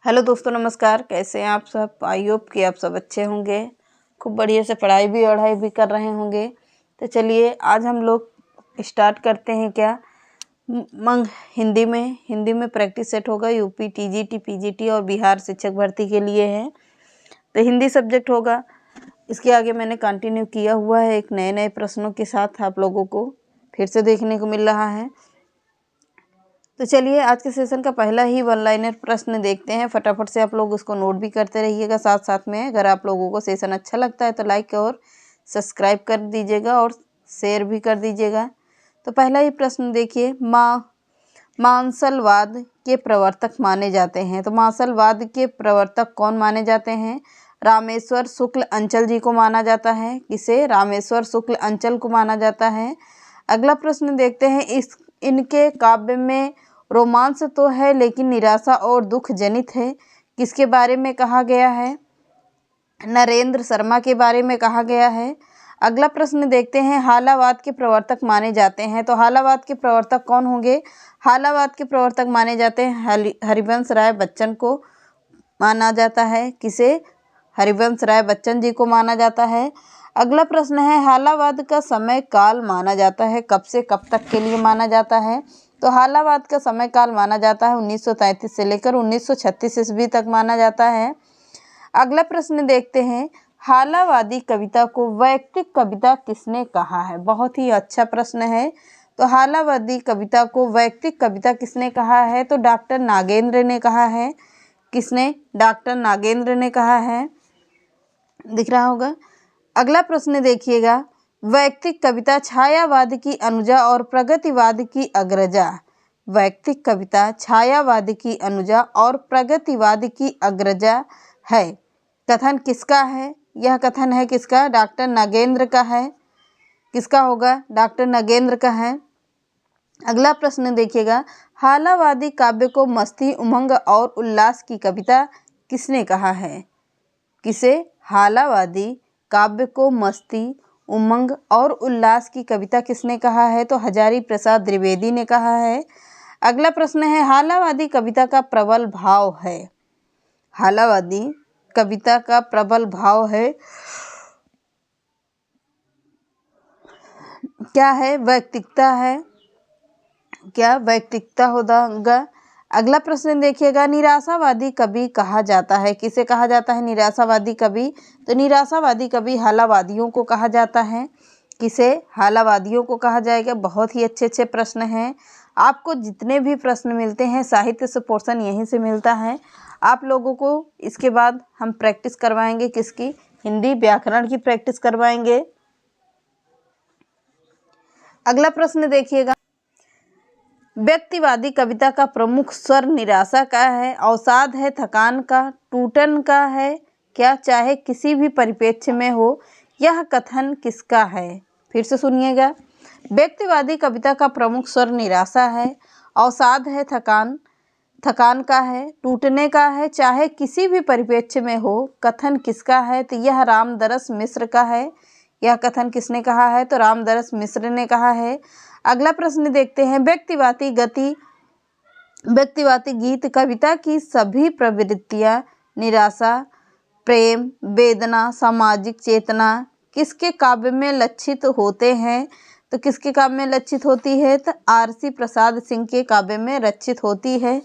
Hello दोस्तों, नमस्कार। कैसे हैं आप सब? आई होप कि आप सब अच्छे होंगे, खूब बढ़िया से पढ़ाई भी कर रहे होंगे। तो चलिए आज हम लोग स्टार्ट करते हैं। क्या हिंदी में प्रैक्टिस सेट होगा। यूपी टीजीटी पीजीटी और बिहार शिक्षक भर्ती के लिए है, तो हिंदी सब्जेक्ट होगा। इसके आगे मैंने कंटिन्यू किया हुआ है, एक नए नए प्रश्नों के साथ आप लोगों को फिर से देखने को मिल रहा है। तो चलिए आज के सेशन का पहला ही वन लाइनर प्रश्न देखते हैं। फटाफट से आप लोग उसको नोट भी करते रहिएगा साथ साथ में। अगर आप लोगों को सेशन अच्छा लगता है तो लाइक और सब्सक्राइब कर दीजिएगा और शेयर भी कर दीजिएगा। तो पहला ही प्रश्न देखिए, मांसलवाद के प्रवर्तक माने जाते हैं। तो मांसलवाद के प्रवर्तक कौन माने जाते हैं? रामेश्वर शुक्ल अंचल जी को माना जाता है। किसे? रामेश्वर शुक्ल अंचल को माना जाता है। अगला प्रश्न देखते हैं, इनके काव्य में रोमांस तो है लेकिन निराशा और दुख जनित है। किसके बारे में कहा गया है? नरेंद्र शर्मा के बारे में कहा गया है। अगला प्रश्न देखते हैं, हालावाद के प्रवर्तक माने जाते हैं। तो हालावाद के प्रवर्तक कौन होंगे? हालावाद के प्रवर्तक माने जाते हैं हरिवंश राय बच्चन को माना जाता है। किसे? हरिवंश राय बच्चन जी को माना जाता है। अगला प्रश्न है, हालावाद का समय काल माना जाता है कब से कब तक के लिए माना जाता है? तो हालावाद का समय काल माना जाता है 1933 से लेकर 1936 ईस्वी तक माना जाता है। अगला प्रश्न देखते हैं, हालावादी कविता को वैयक्तिक कविता किसने कहा है? बहुत ही अच्छा प्रश्न है। तो हालावादी कविता को वैयक्तिक कविता किसने कहा है? तो डॉक्टर नागेंद्र ने कहा है। किसने? डॉक्टर नागेंद्र ने कहा है। दिख रहा होगा। अगला प्रश्न देखिएगा, वैयक्तिक कविता छायावाद की अनुजा और प्रगतिवाद की अग्रजा। वैयक्तिक कविता छायावाद की अनुजा और प्रगतिवाद की अग्रजा है। कथन किसका है? यह कथन है किसका? डॉक्टर नागेंद्र का है। किसका होगा? डॉक्टर नागेंद्र का है। अगला प्रश्न देखिएगा, हालावादी काव्य को मस्ती, उमंग और उल्लास की कविता किसने कहा है? किसे? हालावादी काव्य को मस्ती, उमंग और उल्लास की कविता किसने कहा है? तो हजारी प्रसाद द्विवेदी ने कहा है। अगला प्रश्न है, हालावादी कविता का प्रबल भाव है। हालावादी कविता का प्रबल भाव है क्या है? वैयक्तिकता है। क्या? वैयक्तिकता होगा। अगला प्रश्न देखिएगा, निराशावादी कवि कहा जाता है। किसे कहा जाता है निराशावादी कवि? तो निराशावादी कवि हालावादियों को कहा जाता है। किसे? हालावादियों को कहा जाएगा। बहुत ही अच्छे अच्छे प्रश्न हैं। आपको जितने भी प्रश्न मिलते हैं साहित्य से पोर्शन यहीं से मिलता है। आप लोगों को इसके बाद हम प्रैक्टिस करवाएंगे। किसकी? हिंदी व्याकरण की प्रैक्टिस करवाएंगे। अगला प्रश्न देखिएगा, व्यक्तिवादी कविता का प्रमुख स्वर निराशा का है, अवसाद है, थकान का, टूटन का है। क्या? चाहे किसी भी परिप्रेक्ष्य में हो। यह कथन किसका है? फिर से सुनिएगा, व्यक्तिवादी कविता का प्रमुख स्वर निराशा है, अवसाद है, थकान का है, टूटने का है, चाहे किसी भी परिप्रेक्ष्य में हो। कथन किसका है? तो यह रामदरस मिश्र का है। यह कथन किसने कहा है? तो रामदरस मिश्र ने कहा है। अगला प्रश्न देखते हैं, व्यक्तिवादी गीत कविता की सभी प्रवृत्तियां निराशा, प्रेम, वेदना, सामाजिक चेतना किसके काव्य में लक्षित होते हैं? तो किसके काव्य में लक्षित होती है? तो आरसी प्रसाद सिंह के काव्य में लक्षित होती है।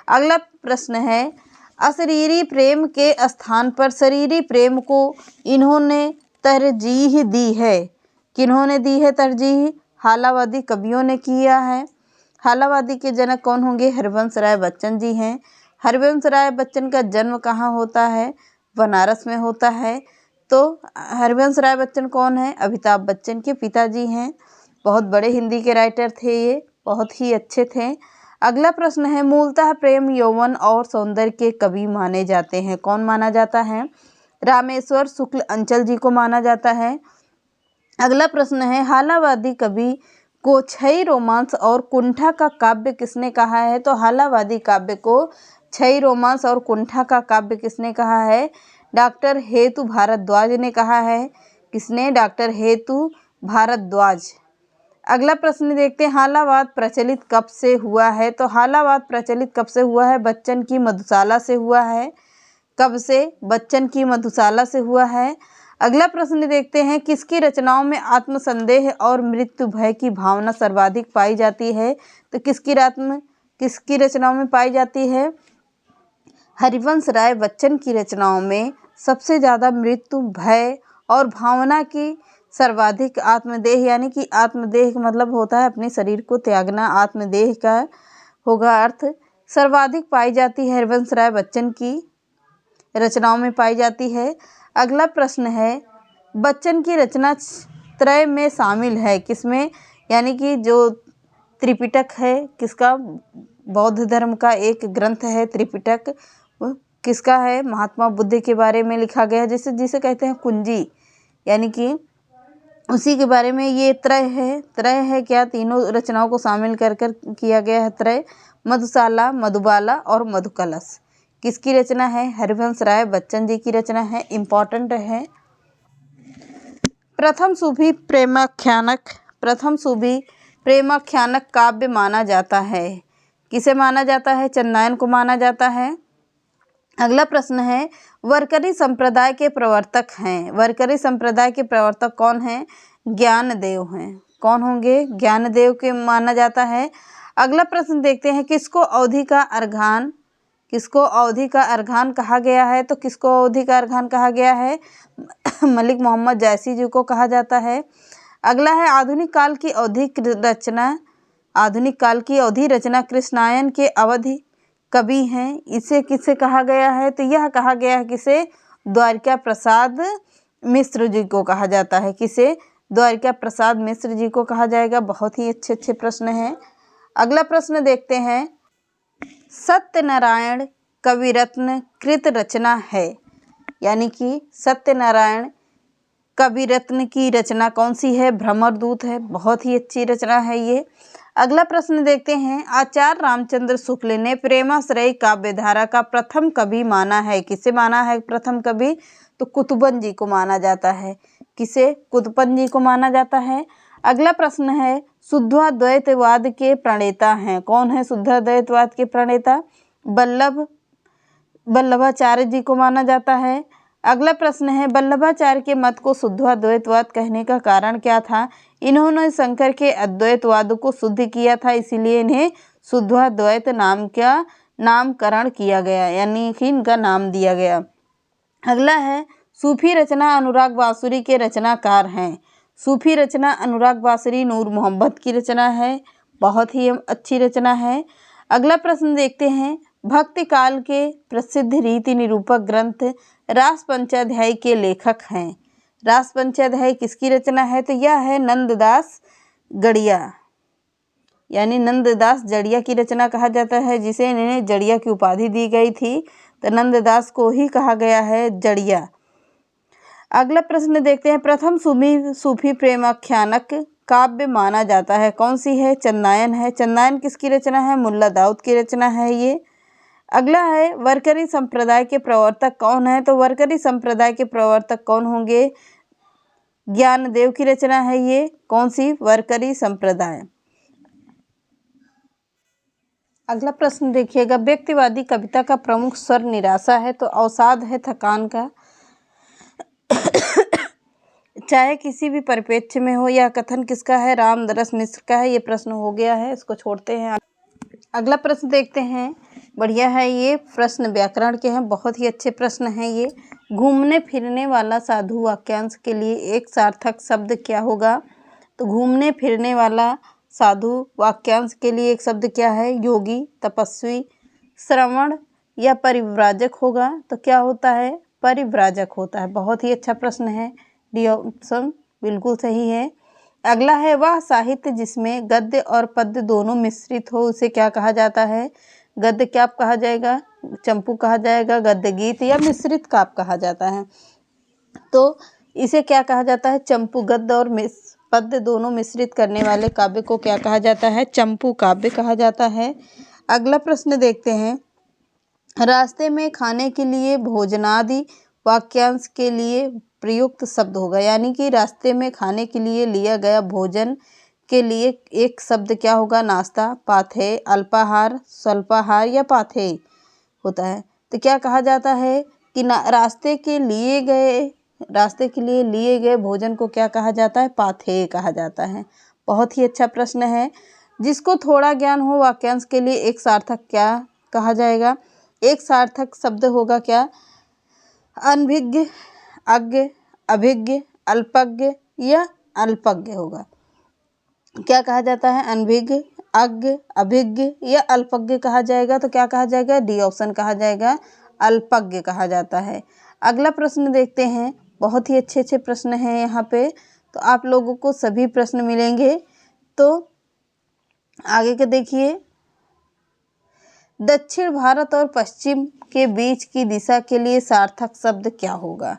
अगला प्रश्न है, अशरीरी प्रेम के स्थान पर शरीरी प्रेम को इन्होंने तरजीह दी है। किन्होंने दी है तरजीह? हालावादी कवियों ने किया है। हालावादी के जनक कौन होंगे? हरिवंश राय बच्चन जी हैं। हरिवंश राय बच्चन का जन्म कहाँ होता है? बनारस में होता है। तो हरिवंश राय बच्चन कौन है? अमिताभ बच्चन के पिताजी हैं। बहुत बड़े हिंदी के राइटर थे ये, बहुत ही अच्छे थे। अगला प्रश्न है, मूलतः प्रेम, यौवन और सौंदर्य के कवि माने जाते हैं। कौन माना जाता है? रामेश्वर शुक्ल अंचल जी को माना जाता है। अगला प्रश्न है, हालावादी कवि को छई, रोमांस और कुंठा का काव्य किसने कहा है? तो हालावादी काव्य को छई, रोमांस और कुंठा का काव्य किसने कहा है? डॉक्टर हेतु भारद्वाज ने कहा है। किसने? डॉक्टर हेतु भारद्वाज। अगला प्रश्न देखते हैं, हालावाद प्रचलित कब से हुआ है? तो हालावाद प्रचलित कब से हुआ है? बच्चन की मधुशाला से हुआ है। कब से? बच्चन की मधुशाला से हुआ है। अगला प्रश्न देखते हैं, किसकी रचनाओं में आत्मसंदेह और मृत्यु भय की भावना सर्वाधिक पाई जाती है? तो किसकी रचनाओं में पाई जाती है? हरिवंश राय बच्चन की रचनाओं में सबसे ज़्यादा मृत्यु भय और भावना की सर्वाधिक आत्मदेह, यानी कि आत्मदेह का मतलब होता है अपने शरीर को त्यागना, आत्मदेह का होगा अर्थ, सर्वाधिक पाई जाती है हरिवंश राय बच्चन की रचनाओं में पाई जाती है। अगला प्रश्न है, बच्चन की रचना त्रय में शामिल है किसमें? यानी कि जो त्रिपिटक है किसका? बौद्ध धर्म का एक ग्रंथ है त्रिपिटक, किसका है? महात्मा बुद्ध के बारे में लिखा गया है, जिसे कहते हैं कुंजी, यानी कि उसी के बारे में ये त्रय है क्या? तीनों रचनाओं को शामिल कर किया गया है त्रय। मधुशाला, मधुबाला और मधुकलश किसकी रचना है? हरिवंश राय बच्चन जी की रचना है, इम्पॉर्टेंट है। प्रथम सूफी प्रेमाख्यानक काव्य माना जाता है, किसे माना जाता है? चंदायन को माना जाता है। अगला प्रश्न है, वरकरी संप्रदाय के प्रवर्तक हैं। वरकरी संप्रदाय के प्रवर्तक कौन हैं? ज्ञानदेव हैं। कौन होंगे? ज्ञानदेव के माना जाता है। अगला प्रश्न देखते हैं, किसको अवधि का अर्घान कहा गया है? तो किसको अवधि का अर्घान कहा गया है? मलिक मोहम्मद जैसी जी को कहा जाता है। अगला है, आधुनिक काल की अवधि रचना कृष्णायन के अवधि कवि हैं, इसे किसे कहा गया है? तो यह कहा गया है किसे? द्वारिका प्रसाद मिश्र जी को कहा जाता है। किसे? द्वारिका प्रसाद मिश्र जी को कहा जाएगा। बहुत ही अच्छे प्रश्न हैं। अगला प्रश्न देखते हैं, सत्यनारायण कविरत्न कृत रचना है, यानी कि सत्यनारायण कविरत्न की रचना कौन सी है? भ्रमरदूत है। बहुत ही अच्छी रचना है ये। अगला प्रश्न देखते हैं, आचार्य रामचंद्र शुक्ल ने प्रेमाश्रय काव्यधारा का प्रथम कवि माना है, किसे माना है प्रथम कवि? तो कुतुबन जी को माना जाता है। किसे? कुतुबन जी को माना जाता है। अगला प्रश्न है, शुद्धाद्वैतवाद के प्रणेता हैं, कौन है शुद्धाद्वैतवाद के प्रणेता? वल्लभाचार्य जी को माना जाता है। अगला प्रश्न है, वल्लभाचार्य के मत को शुद्धाद्वैतवाद कहने का कारण क्या था? इन्होंने शंकर के अद्वैतवाद को शुद्ध किया था, इसीलिए इन्हें शुद्धाद्वैत नाम का नामकरण किया गया, यानी कि इनका नाम दिया गया। अगला है, सूफी रचना अनुराग बांसुरी के रचनाकार हैं। सूफी रचना अनुराग बांसुरी नूर मोहम्मद की रचना है, बहुत ही अच्छी रचना है। अगला प्रश्न देखते हैं, भक्ति काल के प्रसिद्ध रीति निरूपक ग्रंथ रास पंचाध्याय के लेखक हैं। रास पंचाध्याय किसकी रचना है? तो यह है नंददास गड़िया, यानी नंददास जड़िया की रचना कहा जाता है, जिसे इन्हें जड़िया की उपाधि दी गई थी, तो नंददास को ही कहा गया है जड़िया। अगला प्रश्न देखते हैं, प्रथम सूफी प्रेमाख्यानक काव्य माना जाता है, कौन सी है? चंदायन है। चंदायन किसकी रचना है? मुल्ला दाऊद की रचना है ये। अगला है, वरकरी संप्रदाय के प्रवर्तक कौन है? तो वरकरी संप्रदाय के प्रवर्तक कौन होंगे? ज्ञानदेव की रचना है ये। कौन सी? वरकरी संप्रदाय। अगला प्रश्न देखिएगा, व्यक्तिवादी कविता का प्रमुख स्वर निराशा है, तो अवसाद है थकान का, चाहे किसी भी परिप्रेक्ष्य में हो। यह कथन किसका है? रामदरस मिश्र का है। ये प्रश्न हो गया है, इसको छोड़ते हैं। अगला प्रश्न देखते हैं, बढ़िया है ये प्रश्न, व्याकरण के हैं, बहुत ही अच्छे प्रश्न हैं ये। घूमने फिरने वाला साधु वाक्यांश के लिए एक सार्थक शब्द क्या होगा? तो घूमने फिरने वाला साधु वाक्यांश के लिए एक शब्द क्या है? योगी, तपस्वी, श्रवण या परिव्राजक होगा। तो क्या होता है? परिव्राजक होता है। बहुत ही अच्छा प्रश्न है, डी ऑप्शन बिल्कुल सही है। अगला है, वह साहित्य जिसमें गद्य और पद्य दोनों मिश्रित हो उसे क्या कहा जाता है? गद्य क्या कहा जाएगा? चंपू कहा जाएगा। गद्य गीत या मिश्रित काव्य कहा जाता है, तो इसे क्या कहा जाता है? चंपू। गद्य और पद्य दोनों मिश्रित करने वाले काव्य को क्या कहा जाता है? चंपू काव्य कहा जाता है। अगला प्रश्न देखते हैं, रास्ते में खाने के लिए भोजनादि वाक्यांश के लिए प्रयुक्त शब्द होगा, यानी कि रास्ते में खाने के लिए लिया गया भोजन के लिए एक शब्द क्या होगा? नाश्ता, पाथेय, अल्पाहार, स्वल्पाहार या पाथेय होता है। तो क्या कहा जाता है कि रास्ते के लिए लिए गए भोजन को क्या कहा जाता है? पाथेय कहा जाता है। बहुत ही अच्छा प्रश्न है। जिसको थोड़ा ज्ञान हो वाक्यांश के लिए एक सार्थक क्या कहा जाएगा? एक सार्थक शब्द होगा क्या? अनभिज्ञ, अज्ञ, अभिज्ञ, अल्पज्ञ या अल्पज्ञ होगा। क्या कहा जाता है? अनभिज्ञ, अज्ञ, अभिज्ञ या अल्पज्ञ कहा जाएगा। तो क्या कहा जाएगा? डी ऑप्शन कहा जाएगा, अल्पज्ञ कहा जाता है। अगला प्रश्न देखते हैं। बहुत ही अच्छे अच्छे प्रश्न हैं यहाँ पे, तो आप लोगों को सभी प्रश्न मिलेंगे। तो आगे के देखिए, दक्षिण भारत और पश्चिम के बीच की दिशा के लिए सार्थक शब्द क्या होगा?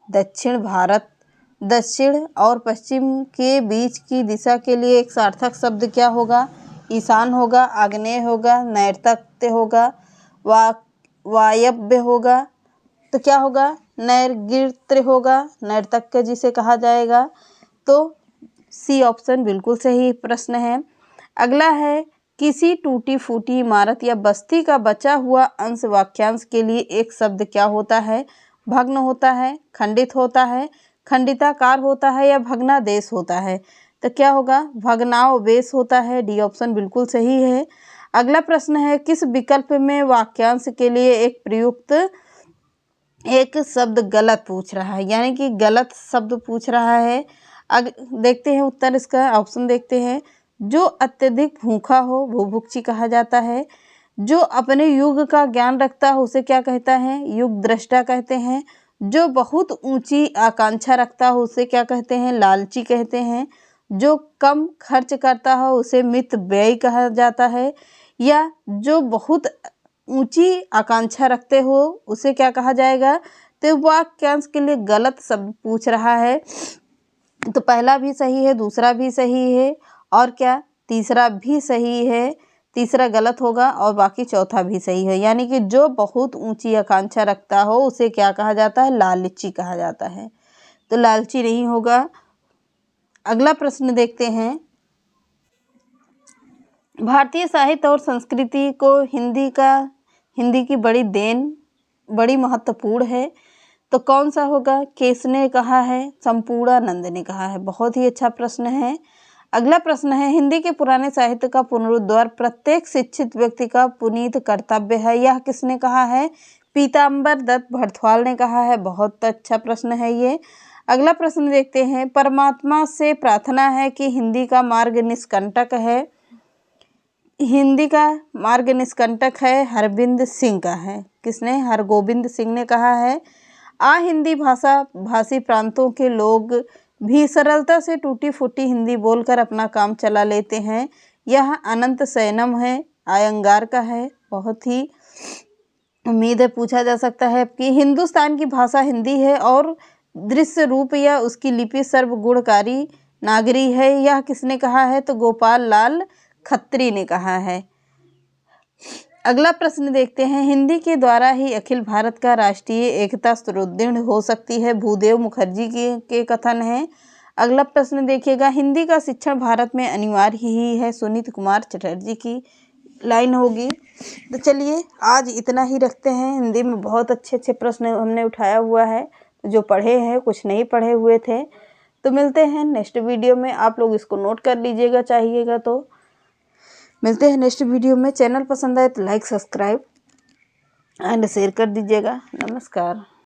दक्षिण और पश्चिम के बीच की दिशा के लिए एक सार्थक शब्द क्या होगा? ईशान होगा, आग्नेय होगा, नैऋत्य होगा, वायव्य होगा। तो क्या होगा? नैऋत्य होगा, नैऋत्य जिसे कहा जाएगा। तो सी ऑप्शन बिल्कुल सही प्रश्न है। अगला है, किसी टूटी फूटी इमारत या बस्ती का बचा हुआ अंश वाक्यांश के लिए एक शब्द क्या होता है? भग्न होता है, खंडित होता है, खंडिताकार होता है या भग्नादेश होता है। तो क्या होगा? भग्नावशेष होता है। डी ऑप्शन बिल्कुल सही है। अगला प्रश्न है, किस विकल्प में वाक्यांश के लिए एक प्रयुक्त एक शब्द गलत पूछ रहा है, यानी कि गलत शब्द पूछ रहा है। देखते हैं उत्तर इसका। ऑप्शन देखते हैं। जो अत्यधिक भूखा हो बुभुक्षी कहा जाता है। जो अपने युग का ज्ञान रखता है उसे क्या कहता है? युग दृष्टा कहते हैं। जो बहुत ऊंची आकांक्षा रखता हो उसे क्या कहते हैं? लालची कहते हैं। जो कम खर्च करता हो उसे मित व्ययी कहा जाता है। या जो बहुत ऊंची आकांक्षा रखते हो उसे क्या कहा जाएगा? तो वाक्यांश के लिए गलत शब्द पूछ रहा है। तो पहला भी सही है, दूसरा भी सही है, और क्या तीसरा भी सही है। तीसरा गलत होगा और बाकी चौथा भी सही है। यानी कि जो बहुत ऊंची आकांक्षा रखता हो उसे क्या कहा जाता है? लालची कहा जाता है। तो लालची नहीं होगा। अगला प्रश्न देखते हैं। भारतीय साहित्य और संस्कृति को हिंदी की बड़ी महत्वपूर्ण है। तो कौन सा होगा? किसने कहा है? संपूर्णानंद ने कहा है। बहुत ही अच्छा प्रश्न है। अगला प्रश्न है, हिंदी के पुराने साहित्य का पुनरुद्धार प्रत्येक शिक्षित व्यक्ति का पुनीत कर्तव्य है। यह किसने कहा है? पीताम्बर दत्त भरद्वाज ने कहा है। बहुत अच्छा प्रश्न है ये। अगला प्रश्न देखते हैं। परमात्मा से प्रार्थना है कि हिंदी का मार्ग निष्कंटक है। हिंदी का मार्ग निष्कंटक है हरबिंद सिंह का है। किसने? हरगोबिंद सिंह ने कहा है। हिंदी भाषी प्रांतों के लोग भी सरलता से टूटी फूटी हिंदी बोलकर अपना काम चला लेते हैं। यह अनंत सैनम है, आयंगार का है। बहुत ही उम्मीद है पूछा जा सकता है कि हिंदुस्तान की भाषा हिंदी है और दृश्य रूप या उसकी लिपि सर्वगुणकारी नागरी है। यह किसने कहा है? तो गोपाल लाल खत्री ने कहा है। अगला प्रश्न देखते हैं। हिंदी के द्वारा ही अखिल भारत का राष्ट्रीय एकता सुदृढ़ हो सकती है, भूदेव मुखर्जी के कथन है। अगला प्रश्न देखिएगा। हिंदी का शिक्षण भारत में अनिवार्य ही है, सुनीत कुमार चटर्जी की लाइन होगी। तो चलिए आज इतना ही रखते हैं। हिंदी में बहुत अच्छे अच्छे प्रश्न हमने उठाया हुआ है, जो पढ़े हैं, कुछ नहीं पढ़े हुए थे। तो मिलते हैं नेक्स्ट वीडियो में। आप लोग इसको नोट कर लीजिएगा, चाहिएगा तो। मिलते हैं नेक्स्ट वीडियो में। चैनल पसंद आए तो लाइक, सब्सक्राइब एंड शेयर कर दीजिएगा। नमस्कार।